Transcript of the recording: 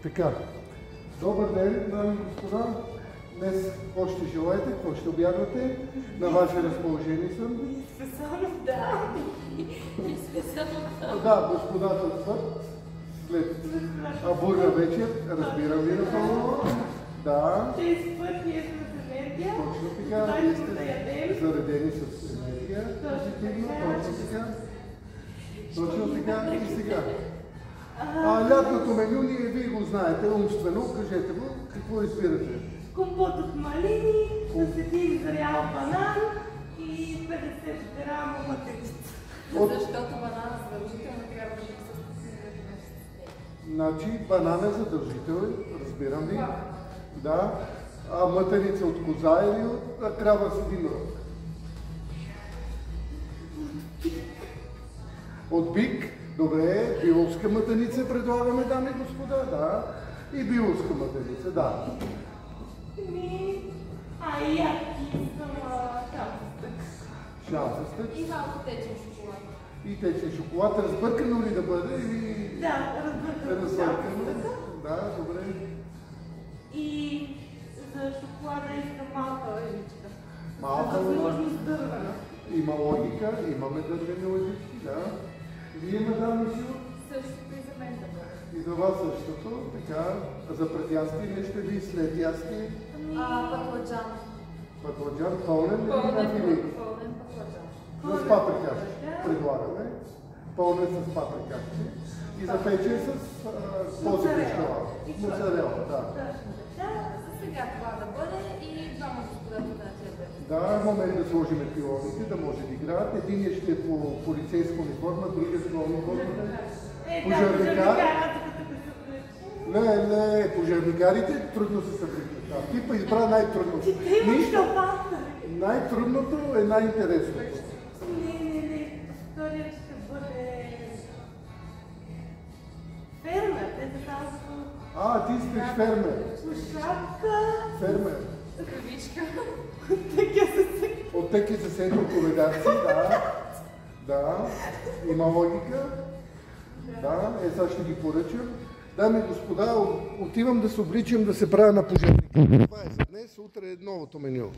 Така, добър ден, дами и господа. Днес какво ще желаете, какво ще обядвате? На ваше разположение съм. Специално да. Да, господата спът след бурна вечер, разбирам ви напълно. Да. Тези път ние сме с енергия. Точно така, вие сте заредени с енергия. Позитивно, точно така. Точно така и сега. Лятното меню, вие го знаете, умствено, кажете го, какво избирате? Компот от малини, с един зрял банан и 50 грама материца. Защото банана задължително трябва да присъства. Значи, банан е задължителен, разбирам ви. Да. А материца от коза или от крава с един рог? От бик. Добре, биловска мътеница предлагаме, дами и господа, да. И биловска мътеница, да. И аз искам шалфестък. Шалфестък. И малко течен шоколад. И течен шоколад. Разбъркано ли да бъде или... Да, разбъркано шалфестъка. Да, добре. И за шоколада искам малка лъжичка. Малка възможност дървена. Има логика, имаме дървени лъжички, да. Вие, мадам Мисио? Същото и за мен да бъде. И за вас същото, така. За предястие нещо ли след ястие? Бакладжан. Бакладжан, пълнен или на филик? Пълнен бакладжан. С паприкашки предлагаме. Пълнен с паприкашки. И запечен с този пешкала. Моцарела, да. За сега това да бъде и двама господата да ядат. Да, момент да сложим пилоните, да може да играят. Единият ще е по полицейска униформа, другият с униформа. Пожарникар. Не, пожарникарите трудно се съвличат. Типа избра най-трудното. Най-трудното е най-интересното. Не. Втория ще бъде... фермер. Ти сте фермер. Слушалка. Фермер. Кавичка. От теки за сето коведарци, да. Да, има логика. Да, сега ще ги поръчам. Дами и господа, отивам да се обличам да се правя на пожарник. Това е за днес, утре е новото меню.